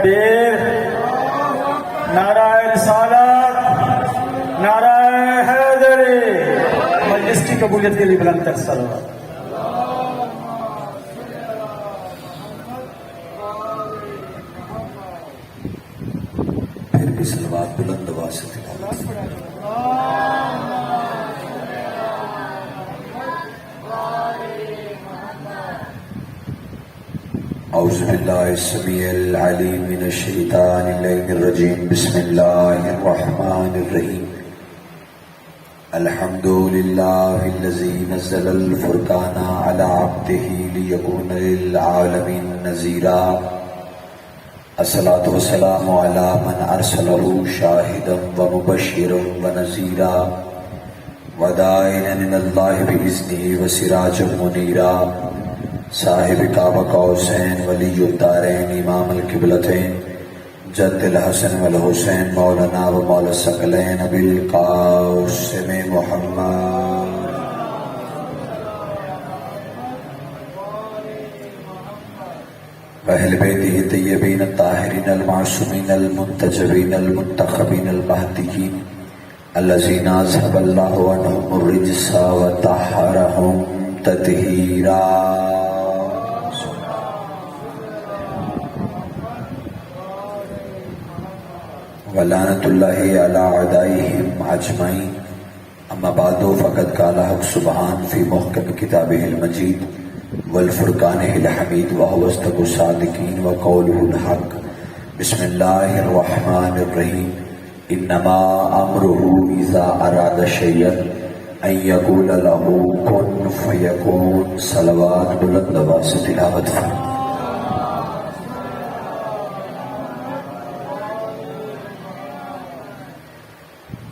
تکبیر، نعرہ رسالت، نعرہ حیدری۔ مجلس کی قبولیت کے لیے بلند تر صلوات۔ پھر بھی صلوات بلند آواز سے تلاوت۔ اعوذ باللہ السمیع العلیم من الشیطان اللعین الرجیم، بسم اللہ الرحمن الرحیم۔ الحمد للہ الذی نزل الفرقان علی عبدہ لیکون للعالمین نذیرا۔ الصلاۃ والسلام علی من ارسلہ شاہدا ومبشرا ونذیرا وداعیا الی اللہ باذنہ وسراجا منیرا۔ صاحب کعبہ قوسین ولی الدارین امام القبلتین جد الحسن والحسین مولانا و مولا الثقلین ابی القاسم محمد۔ اہل بیتہ طیبین الطاہرین المعصومین المنتجبین المنتخبین المہدیین الذین اذھب اللہ عنہم الرجس وطہرہم تطہیرا۔ ولعنت اللہ علی اعدائہم اجمعین۔ اما بعد فقد قال حق سبحان فی محکم کتابہ المجید والفرقانہ الحمید وہو اصدق الصادقین وقولہ الحق۔ بسم اللہ الرحمن الرحیم۔ انما امرہ اذا اراد شیئا ان یقول لہ کن فیکون۔ صلوات بلند آواز سے تلاوت فرمائیں۔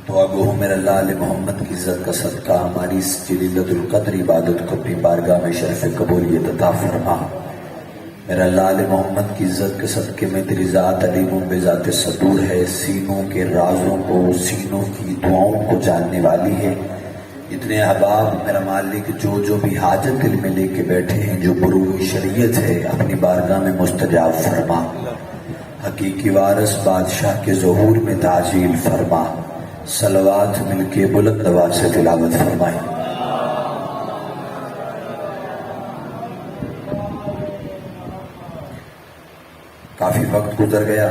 دعا گو میرا اللہ علیہ محمد کی عزت کا صدقہ ہماری اس جلیلۃ القدر عبادت کو اپنی بارگاہ میں شرف قبولیت عطا فرما۔ میرا اللہ علیہ محمد کی عزت کے صدقے میں تیری ذات علیم بے ذات صدور ہے، سینوں کے رازوں کو، سینوں کی دعاؤں کو جاننے والی ہے۔ اتنے احباب میرا مالک جو بھی حاجت دل میں لے کے بیٹھے ہیں، جو بروئے شریعت ہے، اپنی بارگاہ میں مستجاب فرما۔ حقیقی وارث بادشاہ کے ظہور میں تعجیل فرما۔ صلوات مل کے بلند آواز سے تلاوت فرمائیں۔ کافی وقت گزر گیا،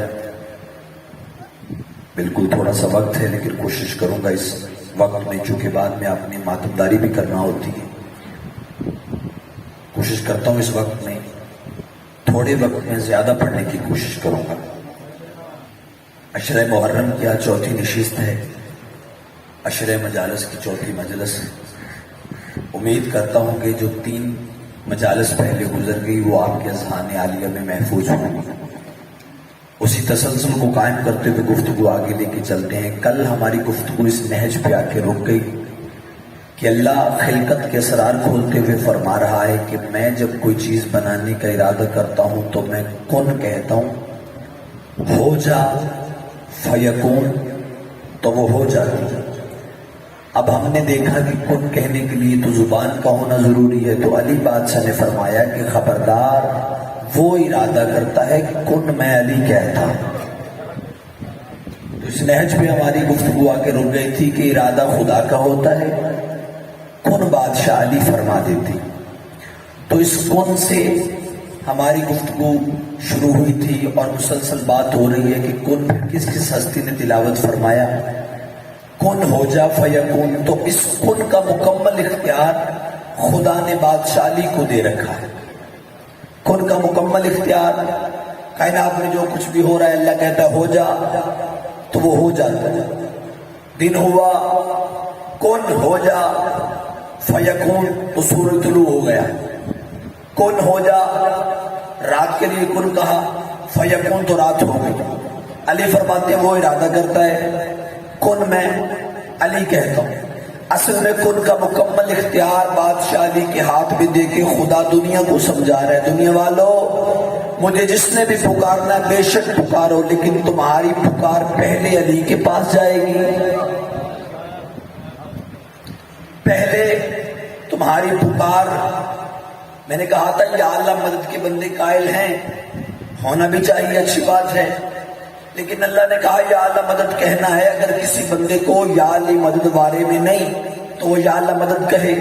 بالکل تھوڑا سا وقت ہے، لیکن کوشش کروں گا اس وقت میں، چونکہ بعد میں اپنی ماتمداری بھی کرنا ہوتی ہے، کوشش کرتا ہوں اس وقت میں تھوڑے وقت میں زیادہ پڑھنے کی کوشش کروں گا۔ عشرہ محرم کی آج چوتھی نشست ہے، عشرہ مجالس کی چوتھی مجلس ہے۔ امید کرتا ہوں کہ جو 3 مجالس پہلے گزر گئی وہ آپ کے اذہان عالیہ میں محفوظ ہوں۔ اسی تسلسل کو قائم کرتے ہوئے گفتگو آگے لے کے چلتے ہیں۔ کل ہماری گفتگو اس نہج پہ آ کے رک گئی کہ اللہ خلقت کے اسرار کھولتے ہوئے فرما رہا ہے کہ میں جب کوئی چیز بنانے کا ارادہ کرتا ہوں تو میں کن کہتا ہوں، ہو جا فیکون، تو وہ ہو جاتی ہے۔ اب ہم نے دیکھا کہ کن کہنے کے لیے تو زبان کا ہونا ضروری ہے، تو علی بادشاہ نے فرمایا کہ خبردار، وہ ارادہ کرتا ہے کہ کن میں علی کہتا ہوں۔ تو اس نہج پہ ہماری گفتگو آ کے رک گئی تھی کہ ارادہ خدا کا ہوتا ہے، کن بادشاہ علی فرما دیتی۔ تو اس کن سے ہماری گفتگو شروع ہوئی تھی اور مسلسل بات ہو رہی ہے کہ کن کس کس ہستی نے تلاوت فرمایا، کن ہو جا فیکون۔ تو اس کن کا مکمل اختیار خدا نے بادشاہ علی کو دے رکھا ہے۔ کن کا مکمل اختیار، کائنات میں جو کچھ بھی ہو رہا ہے اللہ کہتا ہے ہو جا تو وہ ہو جاتا ہے۔ دن ہوا کن ہو جا فیکون تو سورج طلوع ہو گیا۔ کن ہو جا، رات کے لیے کن کہا، فیکون تو رات ہو گئی۔ علی فرماتے ہیں وہ ارادہ کرتا ہے کن میں علی کہتا ہوں۔ اصل میں کن کا مکمل اختیار بادشاہ علی کے ہاتھ میں دے کے خدا دنیا کو سمجھا رہا ہے، دنیا والوں مجھے جس نے بھی پکارنا بے شک پکارو، لیکن تمہاری پکار پہلے علی کے پاس جائے گی، پہلے تمہاری پکار۔ میں نے کہا تھا یا اللہ مدد کے بندے قائل ہیں، ہونا بھی چاہیے، اچھی بات ہے، لیکن اللہ نے کہا یا اللہ مدد کہنا ہے۔ اگر کسی بندے کو یا علی مدد بارے میں نہیں تو وہ یا اللہ مدد کہے،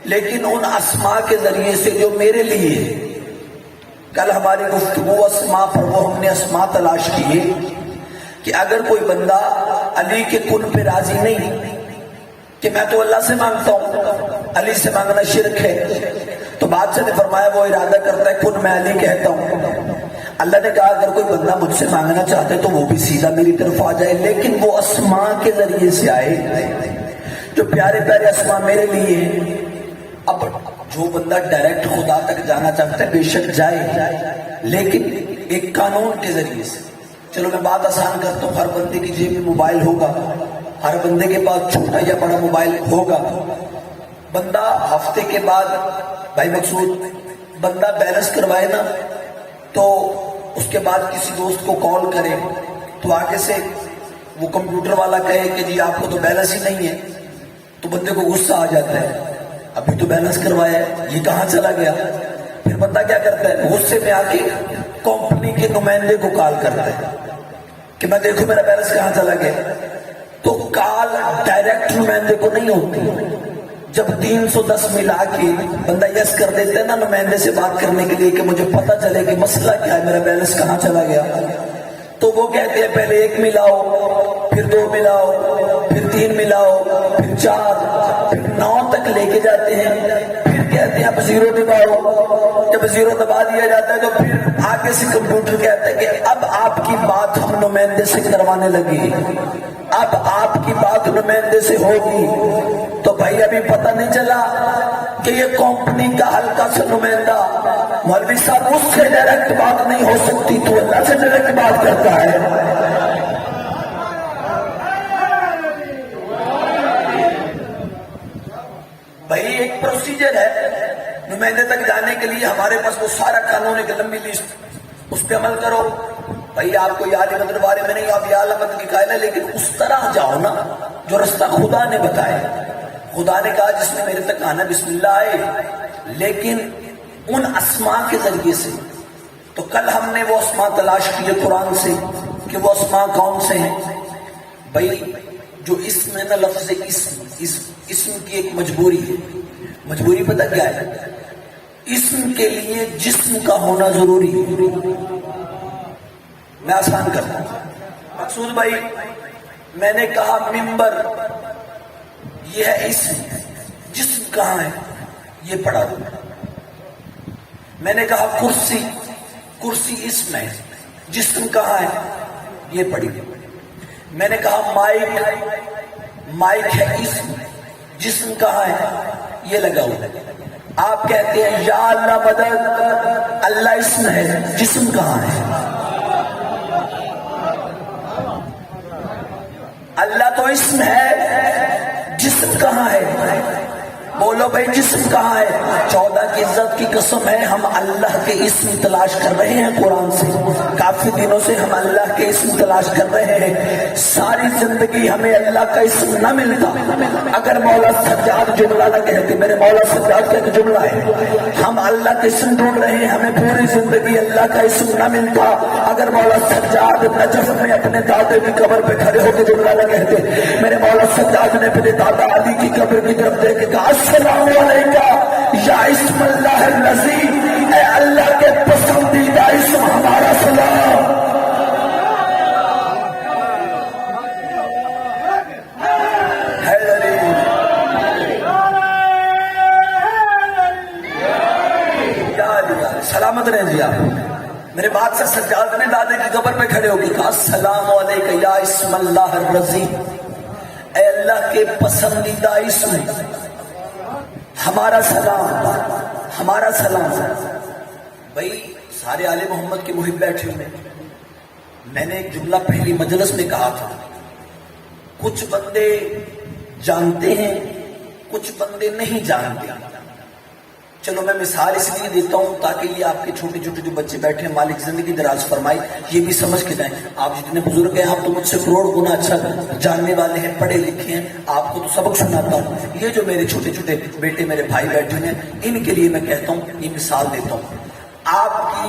لیکن ان اسماء کے ذریعے سے جو میرے لیے ہے۔ کل ہماری گفتگو اسماء پر، وہ ہم نے اسماء تلاش کیے کہ اگر کوئی بندہ علی کے کن پہ راضی نہیں کہ میں تو اللہ سے مانگتا ہوں، علی سے مانگنا شرک ہے، تو بادشاہ نے فرمایا وہ ارادہ کرتا ہے کن میں علی کہتا ہوں۔ اللہ نے کہا اگر کوئی بندہ مجھ سے مانگنا چاہتے تو وہ بھی سیدھا میری طرف آ جائے، لیکن وہ اسماء کے ذریعے سے آئے جو پیارے پیارے اسماء میرے لیے ہیں۔ اب جو بندہ ڈائریکٹ خدا تک جانا چاہتا ہے بے شک جائے، لیکن ایک قانون کے ذریعے سے۔ چلو میں بات آسان کرتا ہوں، ہر بندے کی جیب میں موبائل ہوگا، ہر بندے کے پاس چھوٹا یا بڑا موبائل ہوگا۔ بندہ ہفتے کے بعد، بھائی مقصود بندہ بیلنس کروائے نا، تو اس کے بعد کسی دوست کو کال کرے تو آگے سے وہ کمپیوٹر والا کہے کہ جی آپ کو تو بیلنس ہی نہیں ہے، تو بندے کو غصہ آ جاتا ہے، ابھی تو بیلنس کروایا ہے، یہ کہاں چلا گیا؟ پھر بندہ کیا کرتا ہے؟ غصے میں آ کے کمپنی کے نمائندے کو کال کرتا ہے کہ میں دیکھوں میرا بیلنس کہاں چلا گیا۔ تو کال ڈائریکٹ نمائندے کو نہیں ہوتی، جب 310 ملا کے بندہ یس کر دیتا ہے نا نمائندے سے بات کرنے کے لیے کہ مجھے پتا چلے کہ مسئلہ کیا ہے، میرا بیلنس کہاں چلا گیا، تو وہ کہتے ہیں پہلے 1 ملاؤ، پھر 2 ملاؤ، پھر 3 ملاؤ، پھر 4، پھر 9 تک لے کے جاتے ہیں، پھر کہتے ہیں اب 0 دباؤ۔ جب 0 دبا دیا جاتا ہے تو پھر آگے سے کمپیوٹر کہتا ہے کہ اب آپ کی بات ہم نمائندے سے کروانے لگے، اب آپ کی بات نمائندے سے ہوگی۔ تو بھائی ابھی پتہ نہیں چلا کہ یہ کمپنی کا ہلکا سا نمائندہ مولوی صاحب اس سے ڈائریکٹ بات نہیں ہو سکتی تو اللہ سے ڈائریکٹ بات کرتا ہے۔ بھائی ایک پروسیجر ہے نمائندے تک جانے کے لیے، ہمارے پاس وہ سارا قانون ایک لمبی لسٹ، اس پہ عمل کرو۔ بھائی آپ کو یا علی مدد بارے میں نہیں، آپ یا اللہ مدد کی قائل ہے، لیکن اس طرح جاؤ نا جو رستہ خدا نے بتایا۔ خدا نے کہا جس نے میرے تک آنا بسم اللہ آئے، لیکن ان اسماء کے ذریعے سے۔ تو کل ہم نے وہ اسماء تلاش کیے قرآن سے کہ وہ اسماء کون سے ہیں۔ بھائی جو اسم ہے نا، لفظ اسم کی ایک مجبوری ہے۔ مجبوری پتہ کیا ہے؟ اسم کے لیے جسم کا ہونا ضروری ہے۔ میں آسان کرتا ہوں، مقصود بھائی میں نے کہا ممبر، یہ ہے اسم، جسم کہاں ہے؟ یہ پڑھا ہوا۔ میں نے کہا کرسی، کرسی اسم ہے، جسم کہاں ہے؟ یہ پڑھی۔ میں نے کہا مائک، مائک ہے اسم، جسم کہاں ہے؟ یہ لگا ہوا۔ آپ کہتے ہیں یا اللہ مدد، اللہ اسم ہے، جسم کہاں ہے؟ اللہ تو اسم ہے، جسم کہاں ہے؟ بولو بھائی جسم کہاں ہے؟ 14 کی عزت کی قسم ہے، ہم اللہ کے اسم تلاش کر رہے ہیں قرآن سے، کافی دنوں سے ہم اللہ کے اسم تلاش کر رہے ہیں۔ ساری زندگی ہمیں اللہ کا اسم نہ ملتا اگر مولا سجاد جملہ نہ کہتے۔ میرے مولا سجاد کا ایک جملہ ہے، ہم اللہ کے اسم ڈھونڈ رہے ہیں، ہمیں پوری زندگی اللہ کا اسم نہ ملتا اگر مولا سجاد نجف میں اپنے دادے کی قبر پہ کھڑے ہو کے جملہ نہ کہتے۔ میرے مولا سجاد نے اپنے دادا علی کی قبر کی طرف دیکھ کے کہا السلام علیکم یا اسم اللہ الذی، اے اللہ کے پسندیدہ اسم ہمارا سلام۔ سلامت رہیں جی آپ۔ میرے بات سے سجاد نے دادے کی قبر پہ کھڑے ہو کے کہا السلام علیکم یا اسم اللہ الرضی، اے اللہ کے پسندیدہ اسم ہمارا سلام، ہمارا سلام۔ بھائی سارے آل محمد کے محب بیٹھے ہوئے، میں نے ایک جملہ پہلی مجلس میں کہا تھا، کچھ بندے جانتے ہیں، کچھ بندے نہیں جانتے۔ چلو میں مثال اس لیے دیتا ہوں تاکہ یہ آپ کے چھوٹے چھوٹے جو بچے بیٹھے ہیں، مالک زندگی دراز فرمائے، یہ بھی سمجھ کے جائیں۔ آپ جتنے بزرگ ہیں آپ تو مجھ سے کروڑ گنا اچھا جاننے والے ہیں، پڑھے لکھے ہیں، آپ کو تو سبق سناتا ہوں۔ یہ جو میرے چھوٹے چھوٹے بیٹے میرے بھائی بیٹھے ہیں، ان کے لیے میں کہتا ہوں، یہ مثال دیتا ہوں۔ آپ کی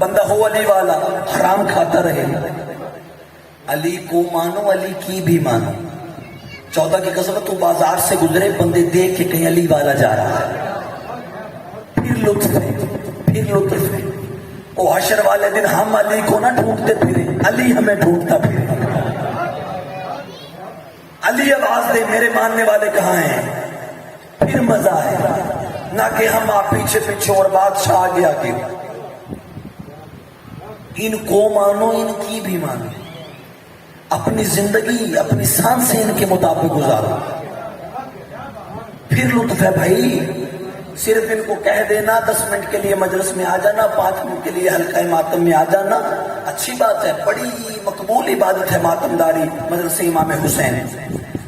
بندہ ہو علی والا حرام کھاتا رہے، علی کو مانو علی کی بھی مانو۔ 14 کی قسم تو بازار سے گزرے، بندے دیکھ کے کہیں علی والا جا رہا ہے، پھر لطف ہے، پھر لطف ہے۔ وہ حشر والے دن ہم علی کو نہ ڈھونڈتے پھرے، علی ہمیں ڈھونڈتا پھرے۔ علی آواز دے میرے ماننے والے کہاں ہیں، پھر مزہ ہے، نہ کہ ہم آپ پیچھے پیچھے اور بادشاہ آگے آگے۔ ان کو مانو، ان کی بھی مانو، اپنی زندگی اپنی سانسیں ان کے مطابق گزارو، پھر لطف ہے بھائی۔ صرف ان کو کہہ دینا 10 منٹ کے لیے مجلس میں آ جانا، 5 منٹ کے لیے حلقہ ماتم میں آ جانا، اچھی بات ہے، بڑی مقبول عبادت ہے ماتم داری مدرسہ امام حسین،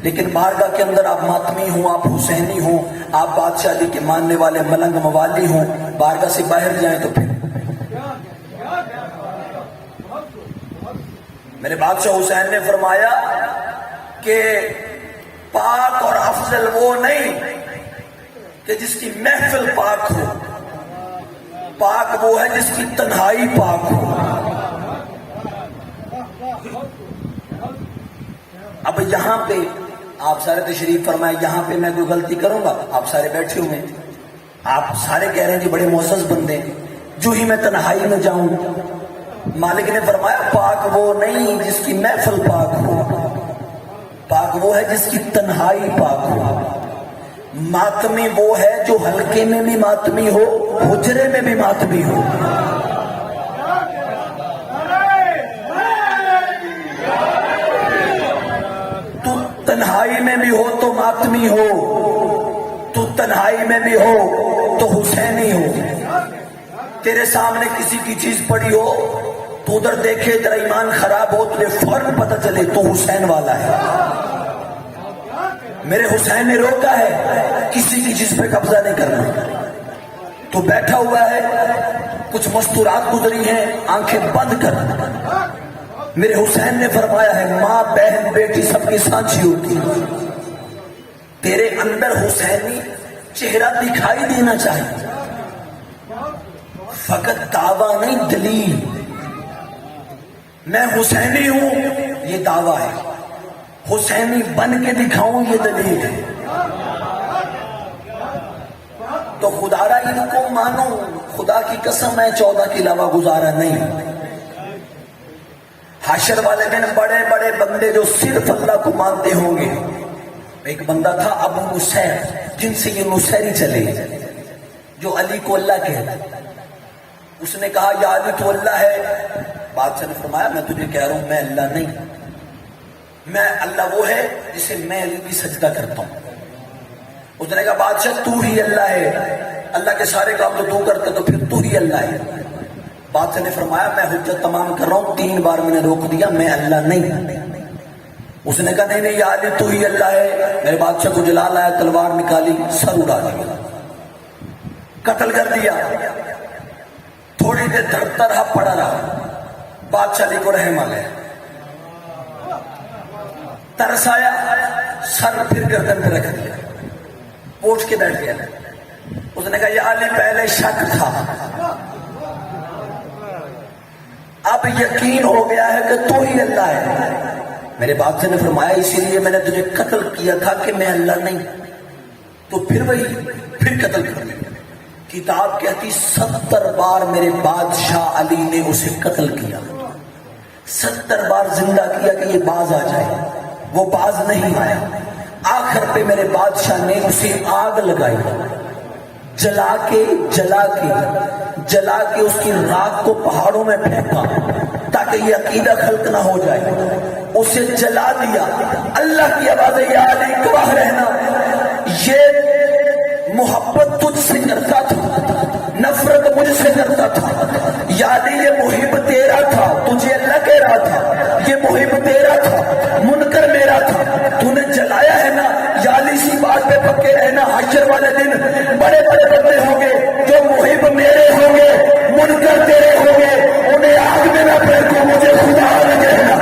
لیکن بارگاہ کے اندر آپ ماتمی ہوں، آپ حسینی ہوں، آپ بادشاہ علی کے ماننے والے ملنگ موالی ہوں، بارگاہ سے باہر جائیں تو پھر میرے بادشاہ حسین نے فرمایا کہ پاک اور افضل وہ نہیں کہ جس کی محفل پاک ہو، پاک وہ ہے جس کی تنہائی پاک ہو۔ اب یہاں پہ آپ سارے تشریف فرمائے، یہاں پہ میں کوئی غلطی کروں گا؟ آپ سارے بیٹھے ہوئے ہیں، آپ سارے کہہ رہے ہیں جی بڑے معزز بندے، جو ہی میں تنہائی میں جاؤں، مالک نے فرمایا پاک وہ نہیں جس کی محفل پاک ہو، پاک وہ ہے جس کی تنہائی پاک ہو۔ ماتمی وہ ہے جو حلقے میں بھی ماتمی ہو، حجرے میں بھی ماتمی ہو۔ تو تنہائی میں بھی ہو تو ماتمی ہو، تو تنہائی میں بھی ہو تو حسینی ہو۔ تیرے سامنے کسی کی چیز پڑی ہو تو ادھر دیکھے ذرا ایمان خراب ہو، تجھے فوراً پتہ چلے تو حسین والا ہے۔ میرے حسین نے روکا ہے کسی کی چیز پہ قبضہ نہیں کرنا۔ تو بیٹھا ہوا ہے، کچھ مستورات گزری ہیں، آنکھیں بند کر۔ میرے حسین نے فرمایا ہے ماں بہن بیٹی سب کی سانچھی ہوتی ہے، تیرے اندر حسینی چہرہ دکھائی دینا چاہیے، فقط دعویٰ نہیں دلیل۔ میں حسینی ہوں یہ دعویٰ ہے، حسینی بن کے دکھاؤں یہ دلیل ہے۔ تو خدا را ان کو مانو، خدا کی قسم ہے 14 کے علاوہ گزارا نہیں۔ حشر والے دن بڑے بڑے بندے جو صرف اللہ کو مانتے ہوں گے۔ ایک بندہ تھا ابو نصیر، جن سے یہ نصیری چلے، جو علی کو اللہ کہتا۔ اس نے کہا یا علی تو اللہ ہے۔ بادشاہ نے فرمایا میں تجھے کہہ رہا ہوں میں اللہ نہیں، میں اللہ وہ ہے جسے میں علی کی سجدہ کرتا ہوں۔ اس نے کہا بادشاہ تو ہی اللہ ہے، اللہ کے سارے کام تو تو کرتے تو پھر تو ہی اللہ ہے۔ بادشاہ نے فرمایا میں حجت تمام کر رہا ہوں، 3 بار میں نے روک دیا، میں اللہ نہیں۔ اس نے کہا نہیں نہیں یا علی تو ہی اللہ ہے۔ میرے بادشاہ کو جلال آیا، تلوار نکالی، سر اڑا دیا، قتل کر دیا۔ تھوڑی دیر دھڑکتا رہا، پڑا رہا، بادشاہ علی کو رحم آ گیا، ترس آیا، سر پھر گردن پہ رکھ دیا، پوچھ کے بیٹھ گیا۔ اس نے کہا یا علی پہلے شک تھا، اب یقین ہو گیا ہے کہ تو ہی اللہ ہے۔ میرے بادشاہ نے فرمایا اسی لیے میں نے تجھے قتل کیا تھا کہ میں اللہ نہیں، تو پھر وہی پھر قتل کر دیا۔ کتاب کہتی 70 بار میرے بادشاہ علی نے اسے قتل کیا، 70 بار زندہ کیا کہ یہ باز آ جائے، وہ باز نہیں آیا۔ آخر پہ میرے بادشاہ نے اسے آگ لگائی، جلا کے اس کی راکھ کو پہاڑوں میں پھینکا تاکہ یہ عقیدہ خلق نہ ہو جائے، اسے جلا دیا۔ اللہ کی آواز ہے یا علی گواہ رہنا، یہ محبت تجھ سے کرتا تھا، نفرت مجھ سے کرتا تھا۔ یا علی یہ محب تیرا تھا، تجھے اللہ کہہ رہا تھا، یہ محب تیرا تھا، منکر میرا تھا، تو نے جلایا ہے نا۔ یا علی اسی بات پہ پکے رہنا، حشر والے دن بڑے بڑے بندے ہوں گے جو محب میرے ہوں گے، منکر تیرے ہوں گے، انہیں آگ میں نہ پھینکو، مجھے خدا نہ کہنا۔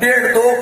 1.5-2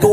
2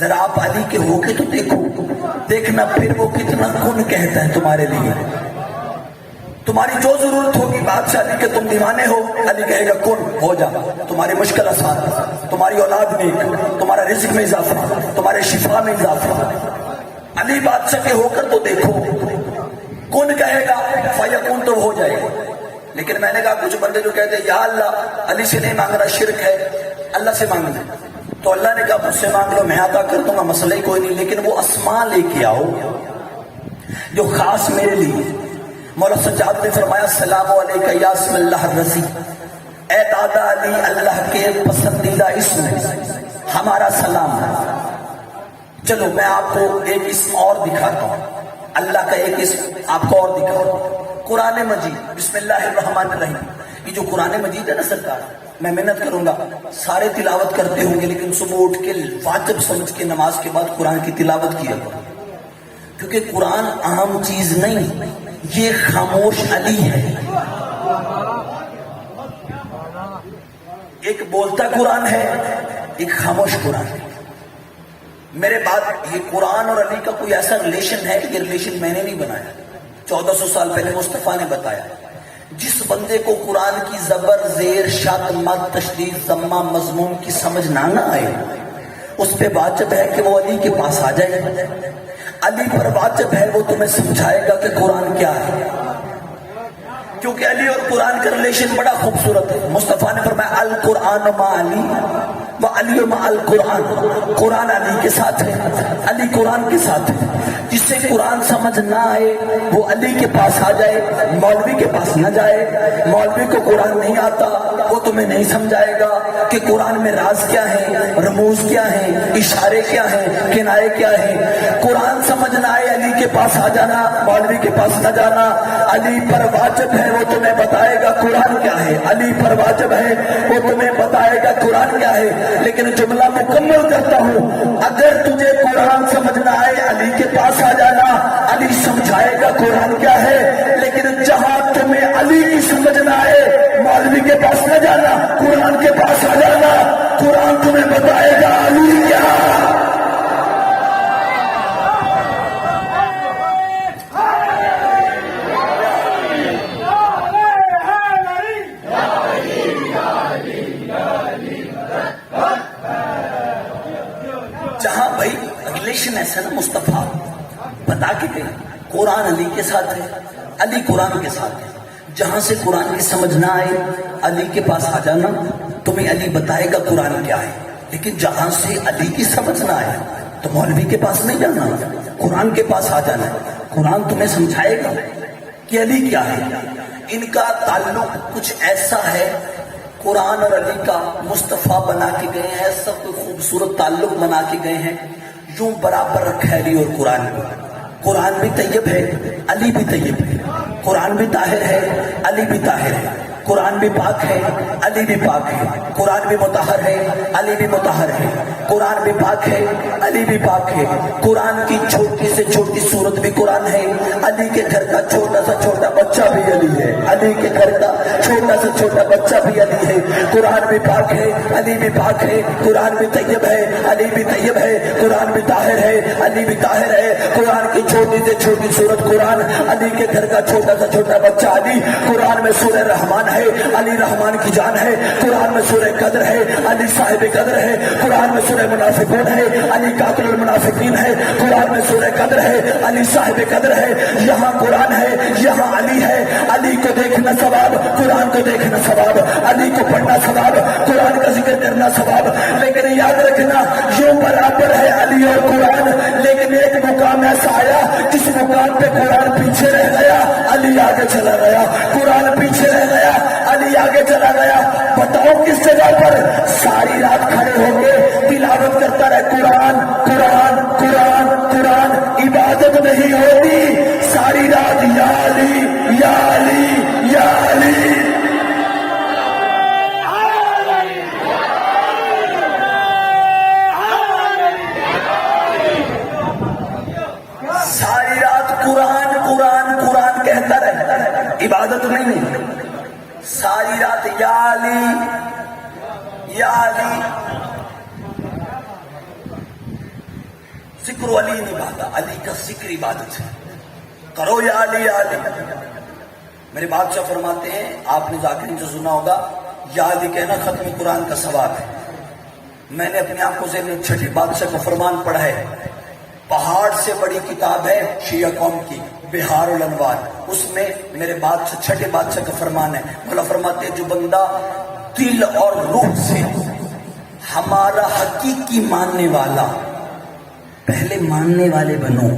ذرا آپ علی کے ہو کے تو دیکھنا پھر وہ کتنا کن کہتا ہے تمہارے لیے. تمہاری جو ضرورت ہوگی بادشاہ علی کہ تم دیوانے ہو، علی کہے گا کن ہو جا، تمہاری مشکل آسان، تمہاری اولاد میں، تمہارا رزق میں اضافہ، تمہارے شفا میں اضافہ. علی بادشاہ کے ہو کر تو دیکھو، کن کہے گا فیکون تو ہو جائے گا. لیکن میں نے کہا کچھ بندے جو کہتے ہیں یا اللہ علی سے نہیں مانگنا شرک ہے، اللہ سے مانگ لیں. تو اللہ نے کہا مجھ سے مانگ لو، میں عطا کر دوں گا، مسئلہ ہی کوئی نہیں. لیکن وہ اسماء لے کے آؤ جو خاص میرے لیے. مولا سجاد نے فرمایا السلام علیکہ یا اسم اللہ الرضی، اے دادا علی اللہ کے پسندیدہ اسم ہمارا سلام ہے. چلو میں آپ کو ایک اسم اور دکھاتا ہوں، اللہ کا ایک اسم آپ کو اور دکھاتا ہوں. قرآن مجید، بسم اللہ الرحمن الرحیم. یہ جو قرآن مجید ہے نا سرکار، میں محنت کروں گا، سارے تلاوت کرتے ہوں گے لیکن صبح اٹھ کے واجب سمجھ کے نماز کے بعد قرآن کی تلاوت کیا کرو، کیونکہ قرآن عام چیز نہیں، یہ خاموش علی ہے. ایک بولتا قرآن ہے، ایک خاموش قرآن ہے. میرے بعد یہ قرآن اور علی کا کوئی ایسا ریلیشن ہے، یہ ریلیشن میں نے نہیں بنایا، 1400 سال پہلے مصطفیٰ نے بتایا. جس بندے کو قرآن کی زبر زیر شد مد تشدید ضمہ مضمون کی سمجھ نہ آئے، اس پہ واجب ہے کہ وہ علی کے پاس آ جائے. علی پر واجب ہے وہ تمہیں سمجھائے گا کہ قرآن کیا ہے، کیونکہ علی اور قرآن کا ریلیشن بڑا خوبصورت ہے. مصطفیٰ نے فرمایا القرآن مع علی و علی مع القرآن، قرآن علی کے ساتھ ہے، علی قرآن کے ساتھ ہے. جس سے قرآن سمجھ نہ آئے وہ علی کے پاس آ جائے، مولوی کے پاس نہ جائے. مولوی کو قرآن نہیں آتا، وہ تمہیں نہیں سمجھائے گا کہ قرآن میں راز کیا ہے، رموز کیا ہیں، اشارے کیا ہیں، کنائے کیا ہیں. قرآن سمجھ نہ آئے علی کے پاس آ جانا، مولوی کے پاس نہ جانا. علی پر واجب ہے وہ تمہیں بتائے گا قرآن کیا ہے، علی پر واجب ہے وہ تمہیں بتائے گا قرآن کیا ہے. لیکن جملہ مکمل کرتا ہوں، اگر تجھے قرآن سمجھ نہ آئے علی کے پاس آ جانا، علی سمجھائے گا قرآن کیا ہے. لیکن جہاں تمہیں علی کی سمجھ نہ آئے مولوی کے پاس نہ جانا، قرآن کے پاس آ جانا، قرآن تمہیں بتائے گا علی کیا. جہاں بھائی ریلیشن ایسا نا مصطفیٰ بتا کے گئے قرآن علی کے ساتھ ہے، علی قرآن کے ساتھ ہے. جہاں سے قرآن کی سمجھ نہ آئے علی کے پاس آ جانا، تمہیں علی بتائے گا قرآن کیا ہے. لیکن جہاں سے علی کی سمجھ نہ آئے تو مولوی کے پاس نہیں جانا، قرآن کے پاس آ جانا. قرآن تمہیں سمجھائے گا کہ علی کیا ہے. ان کا تعلق کچھ ایسا ہے، قرآن اور علی کا مصطفیٰ بنا کے گئے ہیں، ایسا کوئی خوبصورت تعلق بنا کے گئے ہیں، یوں برابر رکھا ہے علی اور قرآن کو. قرآن بھی طیب ہے، علی بھی طیب ہے. قرآن بھی طاہر ہے، علی بھی طاہر ہے. قرآن بھی پاک ہے، علی بھی پاک ہے. قرآن بھی مطہر ہے، علی بھی مطہر ہے. قرآن بھی پاک ہے، علی بھی پاک ہے. قرآن کی چھوٹی سے چھوٹی سورت بھی قرآن ہے. علی کے گھر کا چھوٹا سا چھوٹا بچہ بھی علی ہے، علی کے گھر کا چھوٹا سا چھوٹا بچہ بھی علی ہے. قرآن بھی پاک ہے، علی بھی پاک ہے. قرآن بھی طیب ہے، علی بھی طیب ہے. قرآن بھی طاہر ہے، علی بھی طاہر ہے. قرآن کی چھوٹی سے چھوٹی سورت قرآن، علی کے گھر کا چھوٹا سا چھوٹا بچہ علی. قرآن میں سورہ رحمان ہے، علی رحمان کی جان ہے. قرآن میں سورہ قدر ہے، علی صاحب قدر ہے. قرآن میں سورہ منافقون ہے، علی قاتل المنافقین ہے. قرآن میں سورہ قدر ہے، علی صاحب قدر ہے. یہاں قرآن ہے، یہاں علی ہے. علی کو دیکھنا ثواب، قرآن کو دیکھنا ثواب. علی کو پڑھنا ثواب، قرآن کا ذکر کرنا ثواب. لیکن یاد رکھنا یوں برابر ہے علی اور قرآن. لیکن ایک مقام ایسا آیا جس مقام پہ قرآن پیچھے رہ گیا، علی آگے چلا گیا. قرآن پیچھے رہ گیا، علی آگے چلا گیا. بتاؤ کس جگہ پر؟ ساری رات کھڑے ہو کے تلاوت کرتا رہے قرآن قرآن قرآن قرآن. عبادت نہیں ہوتی ساری رات یا علی یا علی یا علی. ساری رات قرآن قرآن قرآن کہتا رہتا ہے، عبادت نہیں. ساری رات یا علی یا علی. ذکر علی نہیں باتا، علی کا ذکر عبادت ہے، کرو یا علی یا علی۔ میرے بادشاہ فرماتے ہیں، آپ نے ذاکرین سے سنا ہوگا، یا علی کہنا ختم قرآن کا ثواب ہے۔ میں نے اپنی آنکھوں سے چھٹے بادشاہ کو فرمان پڑھا ہے، پہاڑ سے بڑی کتاب ہے شیعہ قوم کی بہار الانوار، اس میں میرے بادشاہ چھٹے بادشاہ کا فرمان ہے، مولا فرماتے ہیں جو بندہ دل اور روح سے ہمارا حقیقی ماننے والا، پہلے ماننے والے بنو،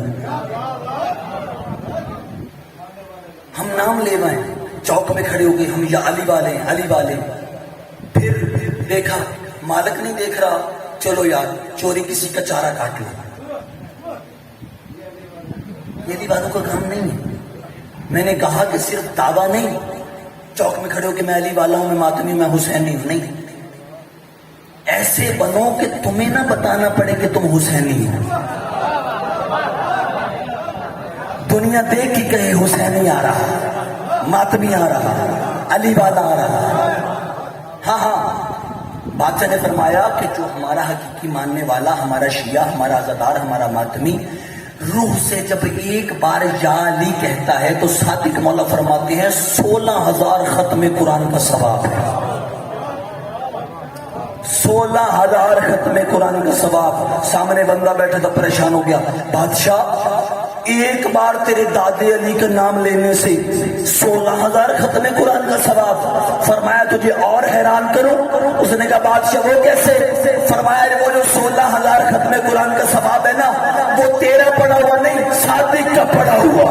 ہم نام لے رہے ہیں، چوک میں کھڑے ہو گئے ہم یا علی والے ہیں، علی والے، پھر دیکھا مالک نہیں دیکھ رہا، چلو یار چوری کسی کا چارہ کاٹ لو، یہ علی والوں کا کام نہیں ہے۔ میں نے کہا کہ صرف دعویٰ نہیں، چوک میں کھڑے ہو کہ میں علی والا ہوں، میں ماتمی ہوں، میں حسینی ہوں، نہیں، ایسے بنو کہ تمہیں نہ بتانا پڑے کہ تم حسینی ہو، دنیا دیکھ کے کہے حسینی آ رہا، ماتمی آ رہا، علی والا آ رہا۔ ہاں ہاں، بادشاہ نے فرمایا کہ جو ہمارا حقیقی ماننے والا، ہمارا شیعہ، ہمارا عزادار، ہمارا ماتمی روح سے جب ایک بار یا علی کہتا ہے تو صادق مولا فرماتے ہیں 16,000 ختم قرآن کا ثواب ہے، 16,000 ختم قرآن کا ثواب۔ سامنے بندہ بیٹھا تھا، پریشان ہو گیا، بادشاہ ایک بار تیرے دادے علی کا نام لینے سے 16,000 ختم قرآن کا ثواب۔ فرمایا تجھے اور حیران کروں؟ اس نے کہا بادشاہ وہ کیسے؟ فرمایا وہ جو 16,000 ختم قرآن کا ثواب ہے نا، وہ تیرا پڑھا ہوا نہیں، صادق کا پڑھا ہوا۔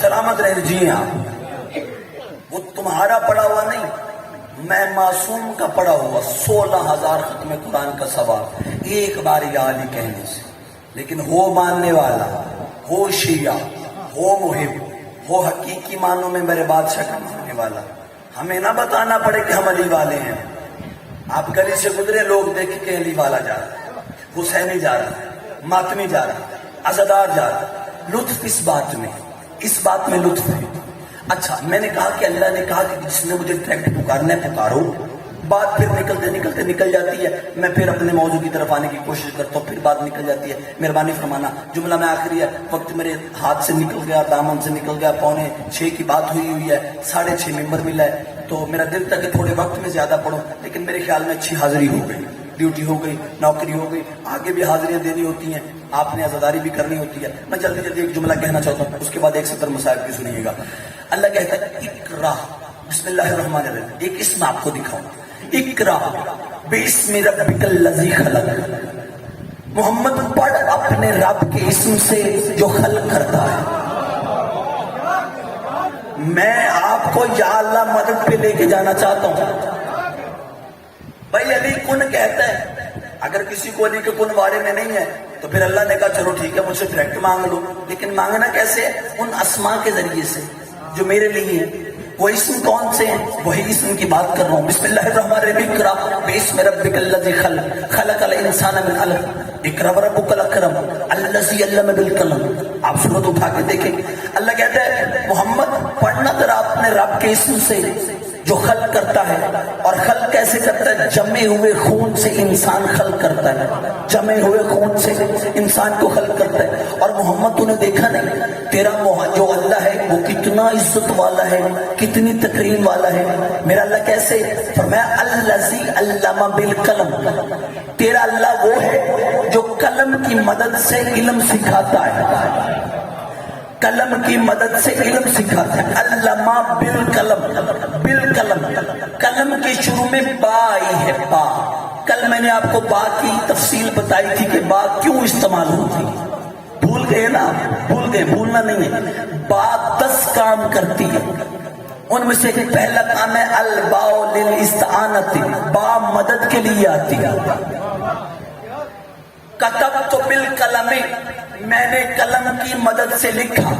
سلامت رہے جی ہاں، وہ تمہارا پڑھا ہوا نہیں، میں معصوم کا پڑھا ہوا، 16,000 ختم قرآن کا ثواب ایک بار یا علی کہنے سے۔ لیکن ہو ماننے والا، ہو شیعہ، ہو محب، ہو حقیقی معنوں میں میرے بادشاہ کا ماننے والا، ہمیں نہ بتانا پڑے کہ ہم علی والے ہیں۔ آپ گلی سے گزرے، لوگ دیکھ کے علی والا جا رہا ہے، حسینی جا رہا ہے، ماتمی جا رہا ہے، عزادار جا رہا ہے، لطف اس بات میں، اس بات میں لطف ہے۔ اچھا، میں نے کہا کہ اللہ نے کہا کہ جس نے مجھے ڈائریکٹ پکارنا ہے پکارو، بات پھر نکلتے نکل جاتی ہے، میں پھر اپنے موضوع کی طرف آنے کی کوشش کرتا ہوں، پھر بات نکل جاتی ہے، مہربانی فرمانا۔ جملہ میں آخری ہے، وقت میرے ہاتھ سے نکل گیا، دامن سے نکل گیا، 5:45 کی بات ہوئی ہے، 6:30 ممبر ملا ہے، تو میرا دل تھا کہ تھوڑے وقت میں زیادہ پڑھوں، لیکن میرے خیال میں اچھی حاضری ہو گئی، ڈیوٹی ہو گئی، نوکری ہو گئی، آگے بھی حاضریاں دینی ہوتی ہیں، آپ نے عزاداری بھی کرنی ہوتی ہے۔ میں جلدی جلدی ایک جملہ کہنا چاہتا ہوں، اس کے بعد ایک سطر مسائل کی سنیے گا۔ اللہ کہتا ہے اقرا، بسم اللہ الرحمن الرحیم، ایک اسم آپ کو دکھاؤں، اقرا باسم ربک الذی خلق، محمد پڑھ اپنے رب کے اسم سے جو خلق کرتا ہے۔ میں آپ کو یا اللہ مدد پہ لے کے جانا چاہتا ہوں۔ بھائی علی کن کہتا ہے، اگر کسی کو علی کے کن بارے میں نہیں ہے تو پھر اللہ نے کہا چلو ٹھیک ہے مجھ سے ڈائریکٹ مانگ لو، لیکن مانگنا کیسے؟ ان اسماء کے ذریعے سے جو میرے لیے ہیں۔ وہ اسم کون سے ہیں؟ وہی اسم کی بات کر رہا ہوں۔ بسم اللہ الرحمن الرحیم، اقرا باسم ربک الذی خلق، خلق الانسان من علق، اقرا وربک الاکرم الذی علم بالقلم۔ آپ سورت اٹھا کے دیکھیں، اللہ کہتا ہے محمد پڑھنا ذرا اپنے رب کے اسم سے جو خلق کرتا ہے۔ اور خلق کیسے کرتا ہے؟ جمے ہوئے خون سے انسان خلق کرتا ہے، جمے ہوئے خون سے انسان کو خلق کرتا ہے۔ اور محمد تو نے دیکھا نہیں تیرا جو اللہ ہے وہ کتنا عزت والا ہے، کتنی تکریم والا ہے۔ میرا اللہ کیسے؟ فرمایا الذی علم بالقلم، تیرا اللہ وہ ہے جو قلم کی مدد سے علم سکھاتا ہے، قلم کی مدد سے علم سکھاتا ہے۔ علامہ بالقلم، بالقلم، قلم کے شروع میں با آئی ہے، با۔ کل میں نے آپ کو با کی تفصیل بتائی تھی کہ با کیوں استعمال ہوتی، بھول گئے نا؟ بھول گئے، بھولنا نہیں ہے۔ با 10 کام کرتی ہے، ان میں سے پہلا کام ہے الباء للاستعانت، با مدد کے لیے آتی ہے۔ کتبت بالقلم، میں نے قلم کی مدد سے لکھا۔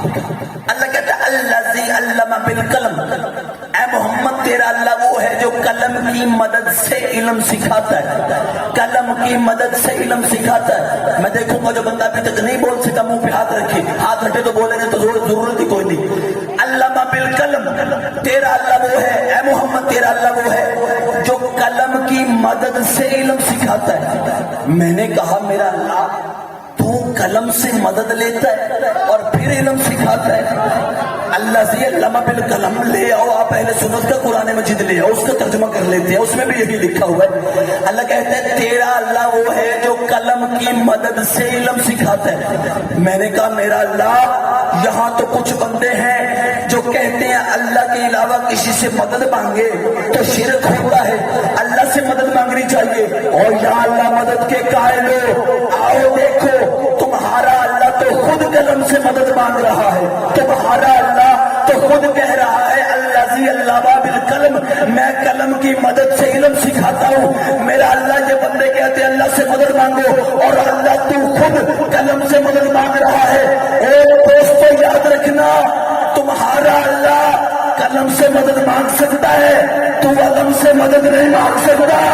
اللہ کہتا ہے الذی علم بالقلم، اے محمد تیرا اللہ وہ ہے جو قلم کی مدد سے علم سکھاتا ہے، قلم کی مدد سے علم سکھاتا ہے۔ میں دیکھوں گا جو بندہ ابھی تک نہیں بول سکا منہ پہ ہاتھ رکھے، ہاتھ ہٹے تو بولیں گے تو ضرورت ہی کوئی نہیں۔ علامہ بالقلم، تیرا اللہ وہ ہے اے محمد، تیرا اللہ وہ ہے جو قلم کی مدد سے علم سکھاتا ہے۔ میں نے کہا میرا اللہ تو قلم سے مدد لیتا ہے اور پھر علم سکھاتا ہے؟ اللہ سے علامہ بالقلم لے آؤ، آپ اہل سنت کا قرآن مجید لے آؤ، اس کا ترجمہ کر لیتے ہیں، اس میں بھی یہی لکھا ہوا ہے۔ اللہ کہتا ہے تیرا اللہ وہ ہے جو قلم کی مدد سے علم سکھاتا ہے۔ میں نے کہا میرا اللہ یہاں تو کچھ بندے ہیں جو کہتے ہیں اللہ کے علاوہ کسی سے مدد مانگے تو شرک ہوتا ہے، اللہ سے مدد مانگنی چاہیے، اور یا اللہ مدد کے قائل ہو، آؤ دیکھو تمہارا اللہ تو خود قلم سے مدد مانگ رہا ہے، تمہارا اللہ تو خود کہہ رہا ہے اللہ زی علامہ بالقلم، میں قلم کی مدد سے علم سکھاتا ہوں۔ میرا اللہ، یہ بندے کہتے ہیں اللہ سے مدد مانگو اور اللہ تو خود قلم سے مدد مانگ رہا ہے۔ اے دوستو یاد رکھنا، تمہارا اللہ قلم سے مدد مانگ سکتا ہے، تو علم سے مدد نہیں مانگ سکتا۔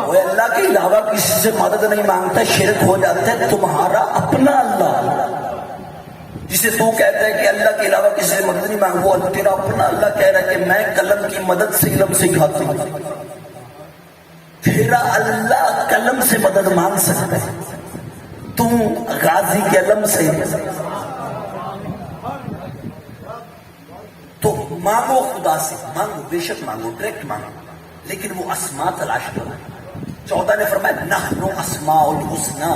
وہ اللہ کے علاوہ کسی سے مدد نہیں مانگتا، شرک ہو جاتا ہے۔ تمہارا اپنا اللہ جسے تو کہتا ہے کہ اللہ کے علاوہ کسی سے مدد نہیں مانگو، اور تیرا اپنا اللہ کہہ رہا ہے کہ میں قلم کی مدد سے علم سکھاتا ہوں۔ تیرا اللہ قلم سے مدد مانگ سکتا ہے، تم غازی کے علم سے تو مانگو، خدا سے مانگو، بے شک مانگو، ڈائریکٹ مانگو، لیکن وہ اسماء تلاش کرو۔ 14 نے فرمایا نحن اسماء الحسنی،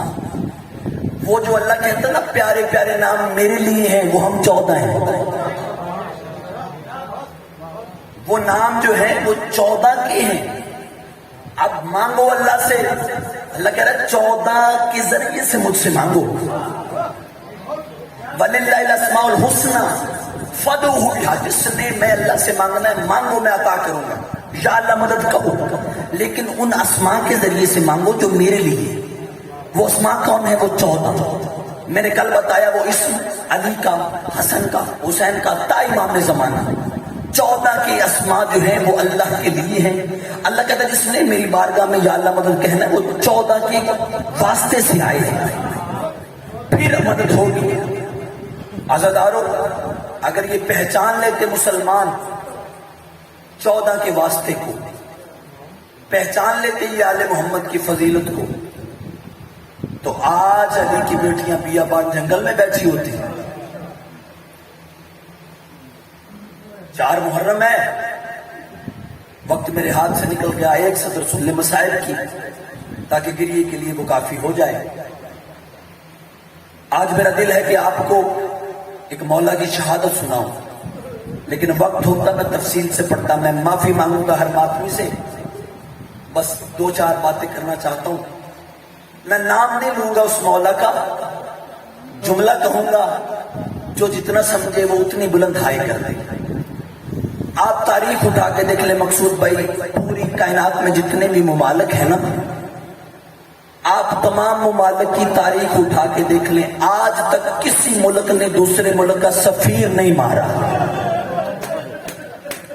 وہ جو اللہ کہتا ہے نا پیارے پیارے نام میرے لیے ہیں، وہ ہم 14 ہیں۔ وہ نام جو ہے وہ 14 کے ہیں۔ اب مانگو اللہ سے، اللہ کہہ رہا ہے 14 کے ذریعے سے مجھ سے مانگو۔ وَلِلَّهِ الْأَسْمَاءُ الْحُسْنَى فَادْعُوهُ بِهَا، جس نے میں اللہ سے مانگنا ہے مانگو، میں عطا کروں گا، یا اللہ مدد کہو، لیکن ان اسماء کے ذریعے سے مانگو جو میرے لیے۔ وہ اسماء کون ہے؟ وہ 14 میں نے کل بتایا، وہ اسم علی کا، حسن کا، حسین کا، تا امام زمانہ، 14 کے اسماء جو ہیں وہ اللہ کے لیے ہیں۔ اللہ کہتا ہے جس نے میری بارگاہ میں یا اللہ مدد کہنا ہے وہ 14 کے واسطے سے آئے ہیں، پھر مدد ہوگی۔ عزادارو، اگر یہ پہچان لیتے مسلمان 14 کے واسطے کو، پہچان لیتے یہ آل محمد کی فضیلت کو، تو آج علی کی بیٹیاں بیابان جنگل میں بیٹھی ہوتی ہیں۔ 4 محرم ہے، وقت میرے ہاتھ سے نکل گیا، ایک صدر سن لے مسائل کی تاکہ گریے کے لیے وہ کافی ہو جائے۔ آج میرا دل ہے کہ آپ کو ایک مولا کی شہادت سناؤں، لیکن وقت ہوتا میں تفصیل سے پڑھتا۔ میں معافی مانگوں گا ہر ماتمی سے، بس 2-4 باتیں کرنا چاہتا ہوں۔ میں نام نہیں لوں گا اس مولا کا، جملہ کہوں گا، جو جتنا سمجھے وہ اتنی بلند ہائی کر دے۔ آپ تاریخ اٹھا کے دیکھ لیں مقصود بھائی، پوری کائنات میں جتنے بھی ممالک ہیں نا، آپ تمام ممالک کی تاریخ اٹھا کے دیکھ لیں، آج تک کسی ملک نے دوسرے ملک کا سفیر نہیں مارا۔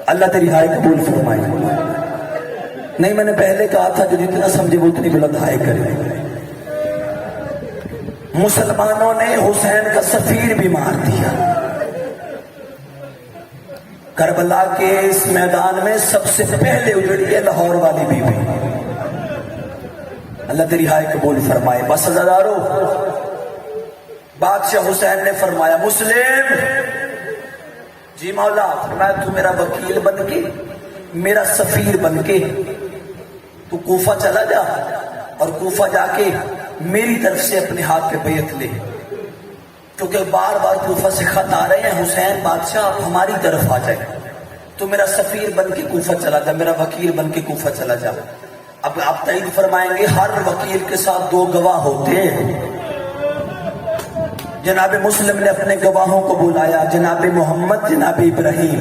اللہ تیری ہائے قبول فرمائے۔ نہیں، میں نے پہلے کہا تھا جو جتنا سمجھے وہ اتنی بلند ہائے کرے۔ مسلمانوں نے حسین کا سفیر بھی مار دیا۔ کربلا کے اس میدان میں سب سے پہلے اجڑی ہے لاہور والی بی بی۔ اللہ تیری ہائے قبول فرمائے۔ بس عزادارو، بادشاہ حسین نے فرمایا مسلم، جی مولا، فرمایا تو میرا وکیل بن کے، میرا سفیر بن کے تو کوفہ چلا جا، اور کوفہ جا کے میری طرف سے اپنے ہاتھ پہ بیعت لے، کیونکہ بار بار کوفہ سے خط آ رہے ہیں حسین بادشاہ آپ ہماری طرف آ جائے، تو میرا سفیر بن کے کوفہ چلا جا، میرا وکیل بن کے کوفہ چلا جا۔ اب آپ تائید فرمائیں گے ہر وکیل کے ساتھ 2 گواہ ہوتے ہیں۔ جناب مسلم نے اپنے گواہوں کو بلایا، جناب محمد، جناب ابراہیم۔